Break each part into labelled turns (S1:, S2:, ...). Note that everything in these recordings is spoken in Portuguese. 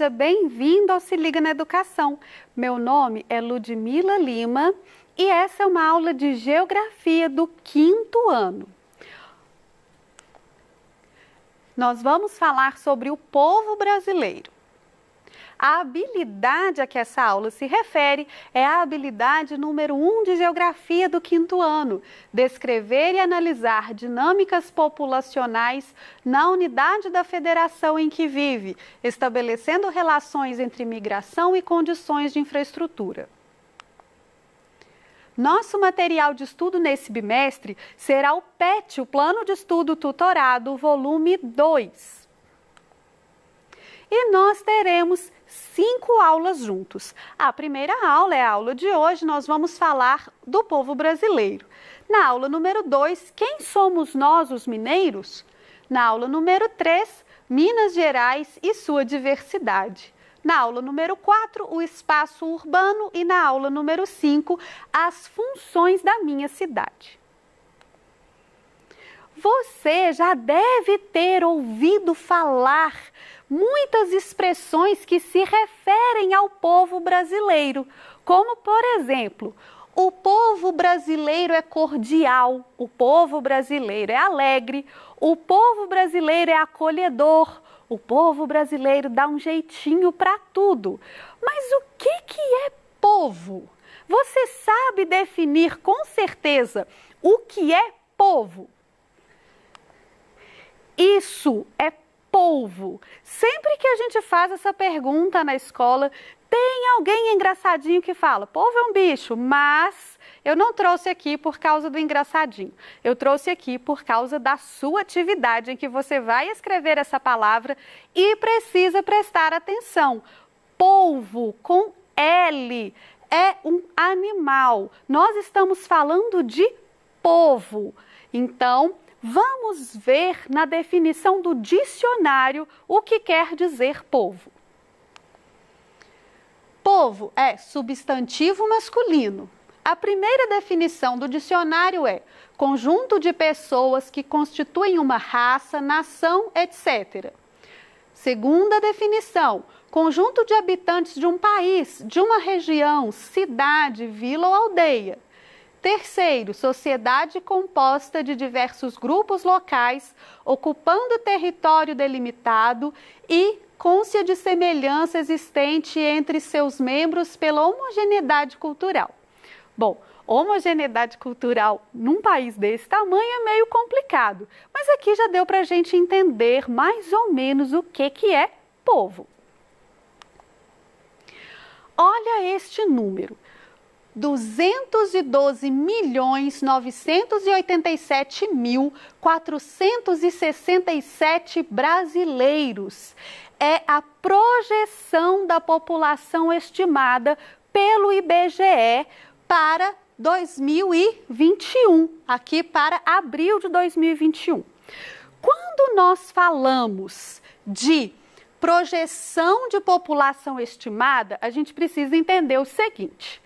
S1: seja bem-vindo ao Se Liga na Educação. Meu nome é Ludmila Lima e essa é uma aula de Geografia do 5º ano. Nós vamos falar sobre o povo brasileiro. A habilidade a que essa aula se refere é a habilidade número 1 de Geografia do 5º ano, descrever e analisar dinâmicas populacionais na unidade da federação em que vive, estabelecendo relações entre migração e condições de infraestrutura. Nosso material de estudo nesse bimestre será o PET, o Plano de Estudo Tutorado, volume 2. E nós teremos 5 aulas juntos. A primeira aula é a aula de hoje, nós vamos falar do povo brasileiro. Na aula número 2, quem somos nós, os mineiros? Na aula número 3, Minas Gerais e sua diversidade. Na aula número 4, o espaço urbano e na aula número 5, as funções da minha cidade. Você já deve ter ouvido falar muitas expressões que se referem ao povo brasileiro, como, por exemplo, o povo brasileiro é cordial, o povo brasileiro é alegre, o povo brasileiro é acolhedor, o povo brasileiro dá um jeitinho para tudo. Mas o que é povo? Você sabe definir com certeza o que é povo? Isso é polvo. Sempre que a gente faz essa pergunta na escola, tem alguém engraçadinho que fala, polvo é um bicho, mas eu não trouxe aqui por causa do engraçadinho. Eu trouxe aqui por causa da sua atividade em que você vai escrever essa palavra e precisa prestar atenção. Polvo com L é um animal. Nós estamos falando de povo. Então, vamos ver na definição do dicionário o que quer dizer povo. Povo é substantivo masculino. A primeira definição do dicionário é conjunto de pessoas que constituem uma raça, nação, etc. Segunda definição, conjunto de habitantes de um país, de uma região, cidade, vila ou aldeia. Terceiro, sociedade composta de diversos grupos locais, ocupando território delimitado e cônscia de semelhança existente entre seus membros pela homogeneidade cultural. Bom, homogeneidade cultural num país desse tamanho é meio complicado, mas aqui já deu para a gente entender mais ou menos o que é povo. Olha este número. 212.987.467 brasileiros. É a projeção da população estimada pelo IBGE para 2021, aqui para abril de 2021. Quando nós falamos de projeção de população estimada, a gente precisa entender o seguinte.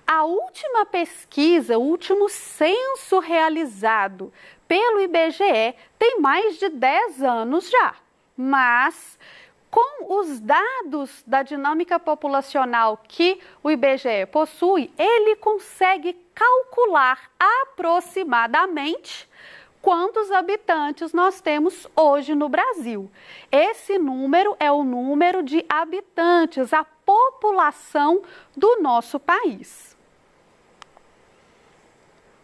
S1: A última pesquisa, o último censo realizado pelo IBGE tem mais de 10 anos já, mas com os dados da dinâmica populacional que o IBGE possui, ele consegue calcular aproximadamente quantos habitantes nós temos hoje no Brasil. Esse número é o número de habitantes, a população do nosso país.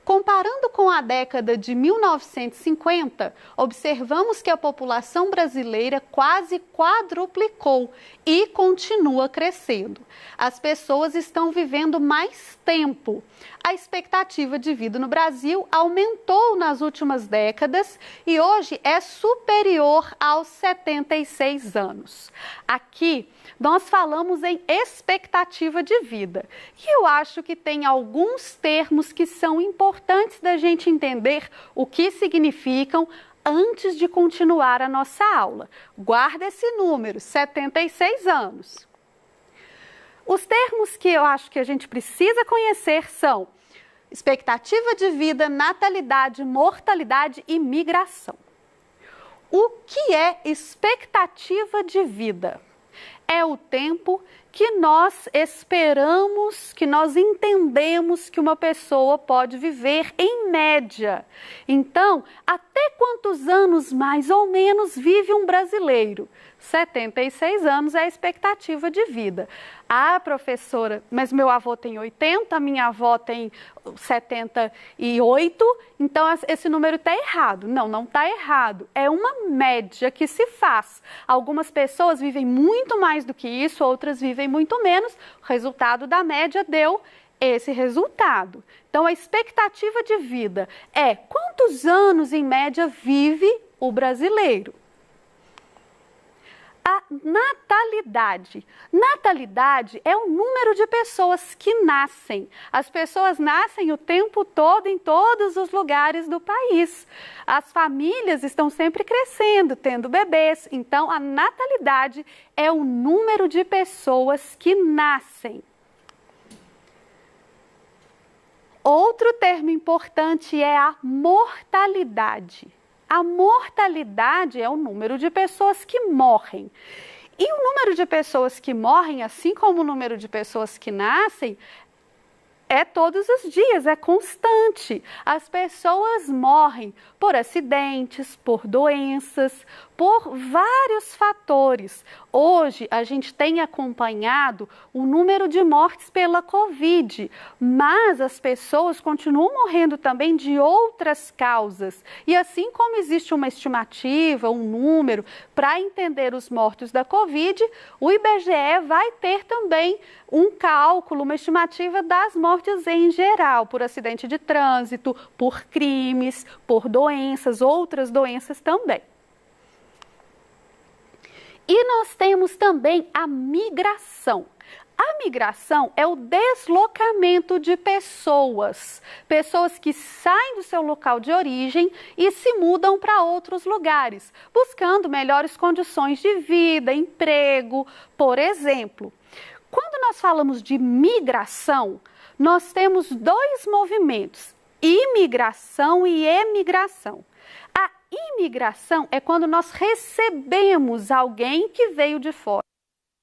S1: Comparando com a década de 1950, observamos que a população brasileira quase quadruplicou e continua crescendo. As pessoas estão vivendo mais tempo. A expectativa de vida no Brasil aumentou nas últimas décadas e hoje é superior aos 76 anos. Aqui, nós falamos em expectativa de vida. E eu acho que tem alguns termos que são importantes da gente entender o que significam antes de continuar a nossa aula. Guarda esse número, 76 anos. Os termos que eu acho que a gente precisa conhecer são expectativa de vida, natalidade, mortalidade e migração. O que é expectativa de vida? é o tempo que nós esperamos, que nós entendemos que uma pessoa pode viver em média. Então, até quantos anos mais ou menos vive um brasileiro? 76 anos é a expectativa de vida. Ah, professora, mas meu avô tem 80, minha avó tem 78, então esse número está errado. Não, não está errado. É uma média que se faz. Algumas pessoas vivem muito mais do que isso, outras vivem muito menos. O resultado da média deu esse resultado. Então, a expectativa de vida é quantos anos, em média, vive o brasileiro? A natalidade. Natalidade é o número de pessoas que nascem. As pessoas nascem o tempo todo em todos os lugares do país. As famílias estão sempre crescendo, tendo bebês. Então, a natalidade é o número de pessoas que nascem. Outro termo importante é a mortalidade. A mortalidade é o número de pessoas que morrem. E o número de pessoas que morrem, assim como o número de pessoas que nascem, é todos os dias, é constante. As pessoas morrem por acidentes, por doenças, por vários fatores. Hoje, a gente tem acompanhado o número de mortes pela Covid, mas as pessoas continuam morrendo também de outras causas. E assim como existe uma estimativa, um número, para entender os mortos da Covid, o IBGE vai ter também um cálculo, uma estimativa das mortes em geral, por acidente de trânsito, por crimes, por doenças, outras doenças também. E nós temos também a migração. A migração é o deslocamento de pessoas, pessoas que saem do seu local de origem e se mudam para outros lugares, buscando melhores condições de vida, emprego, por exemplo. Quando nós falamos de migração, nós temos dois movimentos, imigração e emigração. A imigração é quando nós recebemos alguém que veio de fora.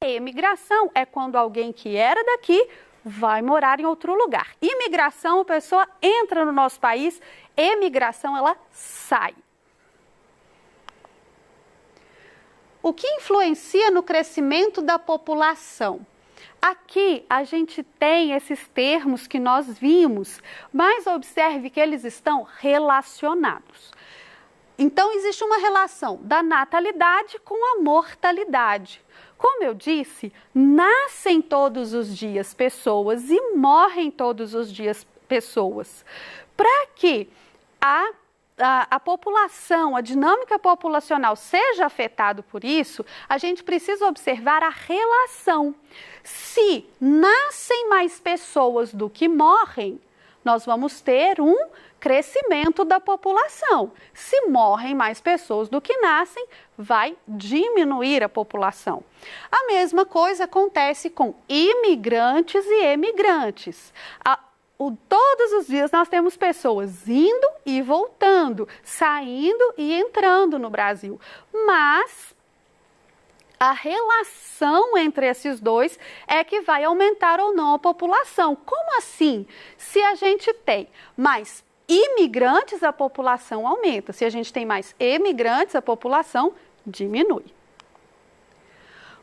S1: A emigração é quando alguém que era daqui vai morar em outro lugar. Imigração, a pessoa entra no nosso país, emigração, ela sai. O que influencia no crescimento da população? Aqui a gente tem esses termos que nós vimos, mas observe que eles estão relacionados. Então, existe uma relação da natalidade com a mortalidade. Como eu disse, nascem todos os dias pessoas e morrem todos os dias pessoas. Para que a população, a dinâmica populacional seja afetada por isso, a gente precisa observar a relação. Se nascem mais pessoas do que morrem, nós vamos ter um crescimento da população. Se morrem mais pessoas do que nascem, vai diminuir a população. A mesma coisa acontece com imigrantes e emigrantes. Todos os dias nós temos pessoas indo e voltando, saindo e entrando no Brasil. Mas a relação entre esses dois é que vai aumentar ou não a população. Como assim? Se a gente tem mais imigrantes, a população aumenta. Se a gente tem mais emigrantes, a população diminui.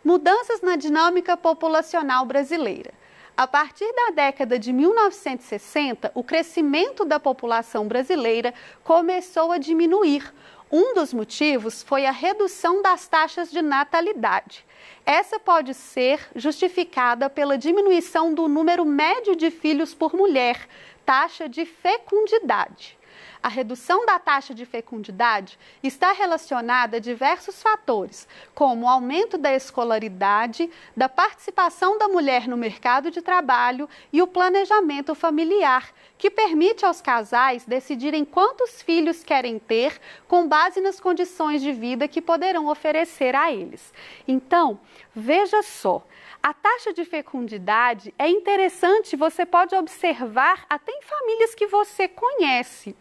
S1: Mudanças na dinâmica populacional brasileira. A partir da década de 1960, o crescimento da população brasileira começou a diminuir. Um dos motivos foi a redução das taxas de natalidade. Essa pode ser justificada pela diminuição do número médio de filhos por mulher, taxa de fecundidade. A redução da taxa de fecundidade está relacionada a diversos fatores, como o aumento da escolaridade, da participação da mulher no mercado de trabalho e o planejamento familiar, que permite aos casais decidirem quantos filhos querem ter com base nas condições de vida que poderão oferecer a eles. Então, veja só. A taxa de fecundidade é interessante, você pode observar até em famílias que você conhece.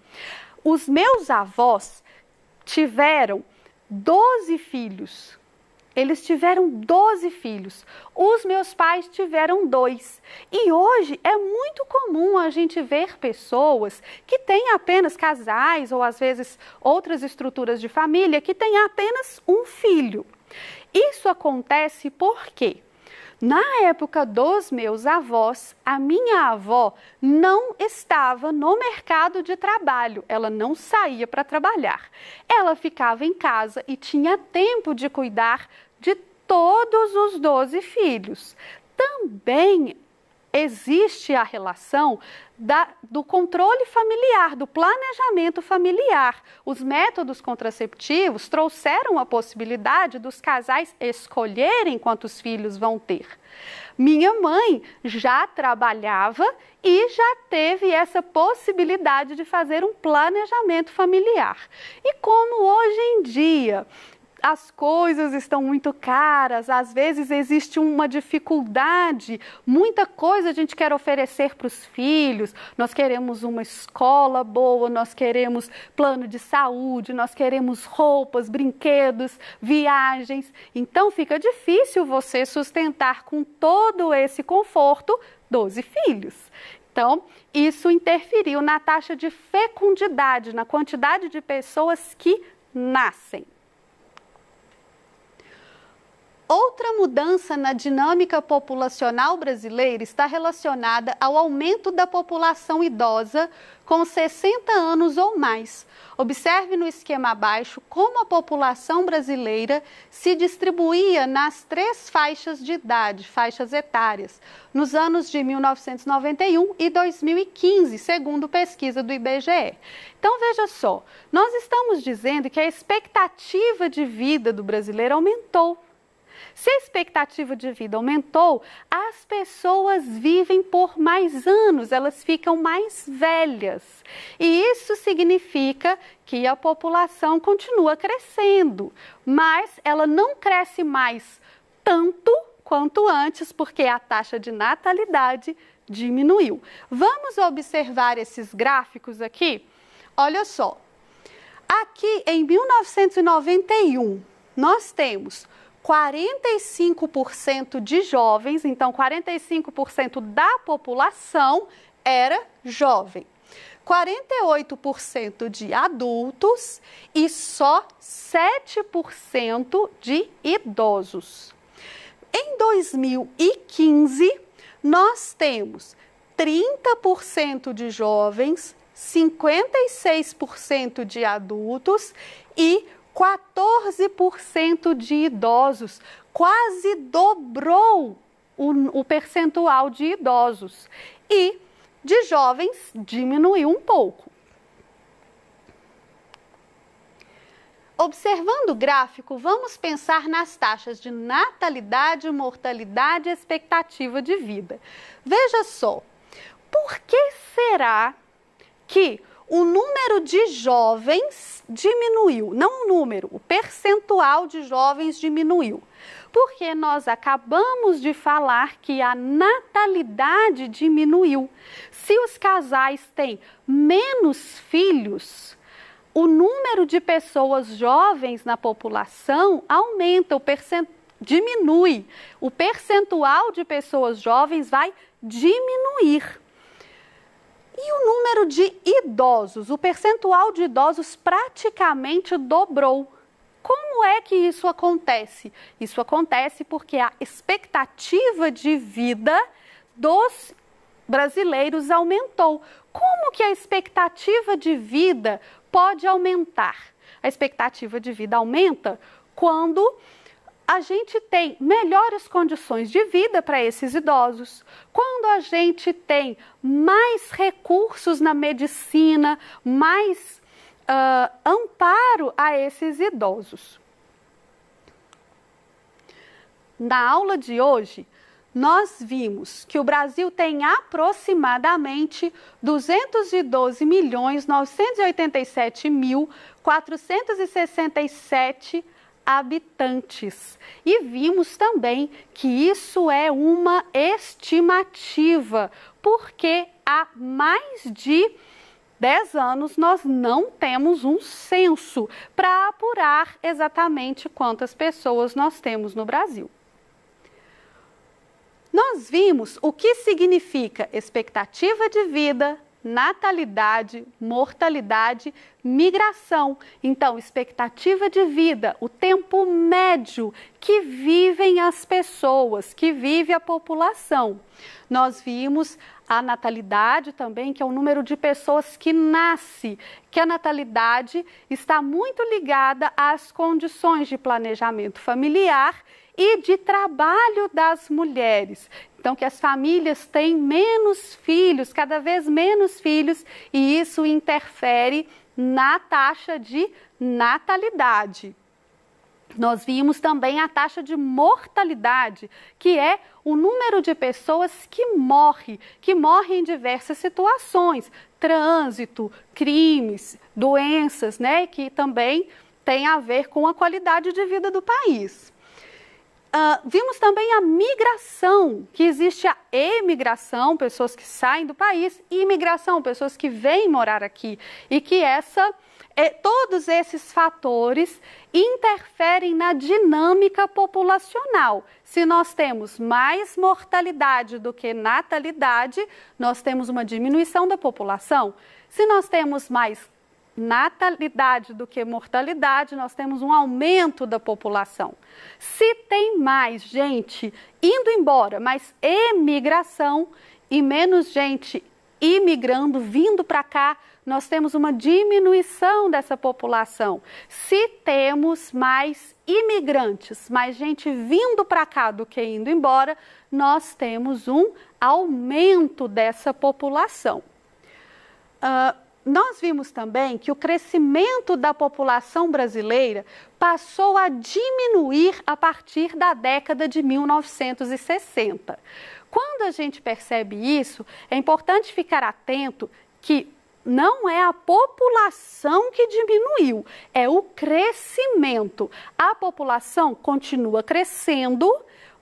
S1: Os meus avós tiveram 12 filhos. Eles tiveram 12 filhos. Os meus pais tiveram 2. E hoje é muito comum a gente ver pessoas que têm apenas casais ou às vezes outras estruturas de família que têm apenas um filho. Isso acontece porque na época dos meus avós, a minha avó não estava no mercado de trabalho, ela não saía para trabalhar. Ela ficava em casa e tinha tempo de cuidar de todos os 12 filhos. Também existe a relação do controle familiar, do planejamento familiar. Os métodos contraceptivos trouxeram a possibilidade dos casais escolherem quantos filhos vão ter. Minha mãe já trabalhava e já teve essa possibilidade de fazer um planejamento familiar. E como hoje em dia as coisas estão muito caras, às vezes existe uma dificuldade, muita coisa a gente quer oferecer para os filhos, nós queremos uma escola boa, nós queremos plano de saúde, nós queremos roupas, brinquedos, viagens, então fica difícil você sustentar com todo esse conforto 12 filhos. Então, isso interferiu na taxa de fecundidade, na quantidade de pessoas que nascem. Outra mudança na dinâmica populacional brasileira está relacionada ao aumento da população idosa com 60 anos ou mais. Observe no esquema abaixo como a população brasileira se distribuía nas 3 faixas de idade, faixas etárias, nos anos de 1991 e 2015, segundo pesquisa do IBGE. Então, veja só, nós estamos dizendo que a expectativa de vida do brasileiro aumentou. Se a expectativa de vida aumentou, as pessoas vivem por mais anos, elas ficam mais velhas. E isso significa que a população continua crescendo, mas ela não cresce mais tanto quanto antes, porque a taxa de natalidade diminuiu. Vamos observar esses gráficos aqui? Olha só, aqui em 1991, nós temos 45% de jovens, então 45% da população era jovem, 48% de adultos e só 7% de idosos. Em 2015, nós temos 30% de jovens, 56% de adultos e 14% de idosos, quase dobrou o percentual de idosos. E de jovens diminuiu um pouco. Observando o gráfico, vamos pensar nas taxas de natalidade, mortalidade e expectativa de vida. Veja só, por que será que o número de jovens diminuiu? Não o número, o percentual de jovens diminuiu. Porque nós acabamos de falar que a natalidade diminuiu. Se os casais têm menos filhos, o número de pessoas jovens na população aumenta, diminui. O percentual de pessoas jovens vai diminuir. E o número de idosos, o percentual de idosos praticamente dobrou. Como é que isso acontece? Isso acontece porque a expectativa de vida dos brasileiros aumentou. Como que a expectativa de vida pode aumentar? A expectativa de vida aumenta quando a gente tem melhores condições de vida para esses idosos, quando a gente tem mais recursos na medicina, mais amparo a esses idosos. Na aula de hoje, nós vimos que o Brasil tem aproximadamente 212.987.467 habitantes. E vimos também que isso é uma estimativa, porque há mais de 10 anos nós não temos um censo para apurar exatamente quantas pessoas nós temos no Brasil. Nós vimos o que significa expectativa de vida, natalidade, mortalidade, migração. Então, expectativa de vida, o tempo médio que vivem as pessoas, que vive a população. Nós vimos a natalidade também, que é o número de pessoas que nasce, que a natalidade está muito ligada às condições de planejamento familiar e de trabalho das mulheres. Então, que as famílias têm menos filhos, cada vez menos filhos, e isso interfere na taxa de natalidade. Nós vimos também a taxa de mortalidade, que é o número de pessoas que morrem em diversas situações, trânsito, crimes, doenças, né, que também tem a ver com a qualidade de vida do país. Vimos também a migração, que existe a emigração, pessoas que saem do país, e imigração, pessoas que vêm morar aqui, e que todos esses fatores interferem na dinâmica populacional. Se nós temos mais mortalidade do que natalidade, nós temos uma diminuição da população. Se nós temos mais natalidade do que mortalidade, nós temos um aumento da população. Se tem mais gente indo embora, mais emigração e menos gente imigrando, vindo para cá, nós temos uma diminuição dessa população. Se temos mais imigrantes, mais gente vindo para cá do que indo embora, nós temos um aumento dessa população. Nós vimos também que o crescimento da população brasileira passou a diminuir a partir da década de 1960. Quando a gente percebe isso, é importante ficar atento que não é a população que diminuiu, é o crescimento. A população continua crescendo,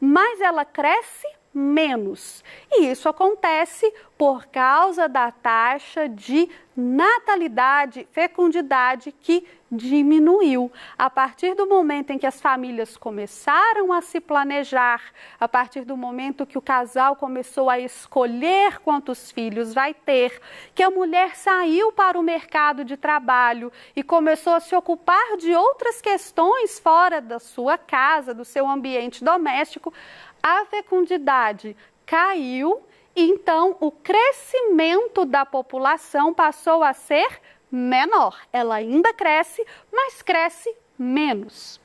S1: mas ela cresce menos. E isso acontece por causa da taxa de natalidade, fecundidade que diminuiu. A partir do momento em que as famílias começaram a se planejar, a partir do momento que o casal começou a escolher quantos filhos vai ter, que a mulher saiu para o mercado de trabalho e começou a se ocupar de outras questões fora da sua casa, do seu ambiente doméstico, a fecundidade caiu, então o crescimento da população passou a ser menor. Ela ainda cresce, mas cresce menos.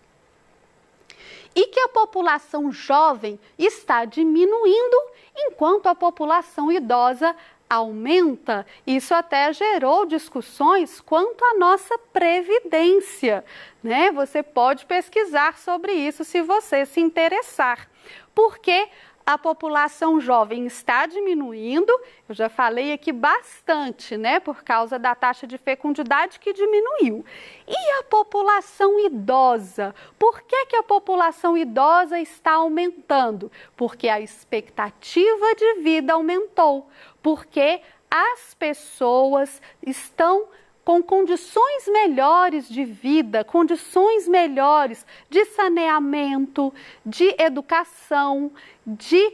S1: E que a população jovem está diminuindo, enquanto a população idosa aumenta. Isso até gerou discussões quanto à nossa previdência, né? Você pode pesquisar sobre isso se você se interessar. Porque a população jovem está diminuindo, eu já falei aqui bastante, né, por causa da taxa de fecundidade que diminuiu. E a população idosa? Por que a população idosa está aumentando? Porque a expectativa de vida aumentou, porque as pessoas estão com condições melhores de vida, condições melhores de saneamento, de educação, de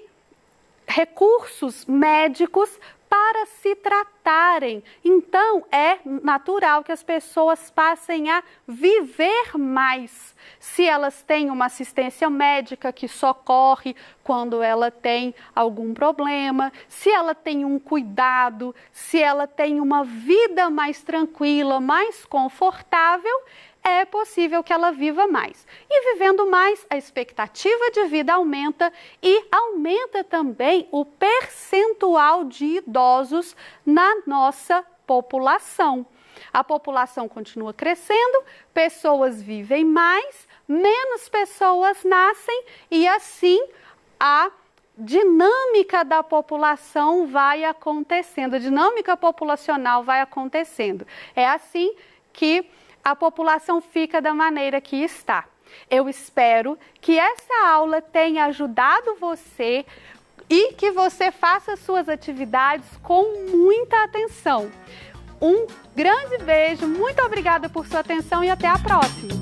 S1: recursos médicos para se tratarem. Então, é natural que as pessoas passem a viver mais. Se elas têm uma assistência médica que socorre quando ela tem algum problema, se ela tem um cuidado, se ela tem uma vida mais tranquila, mais confortável, é possível que ela viva mais. E vivendo mais, a expectativa de vida aumenta e aumenta também o percentual de idosos na nossa população. A população continua crescendo, pessoas vivem mais, menos pessoas nascem e assim a dinâmica da população vai acontecendo, a dinâmica populacional vai acontecendo. É assim que a população fica da maneira que está. Eu espero que essa aula tenha ajudado você e que você faça suas atividades com muita atenção. Um grande beijo, muito obrigada por sua atenção e até a próxima!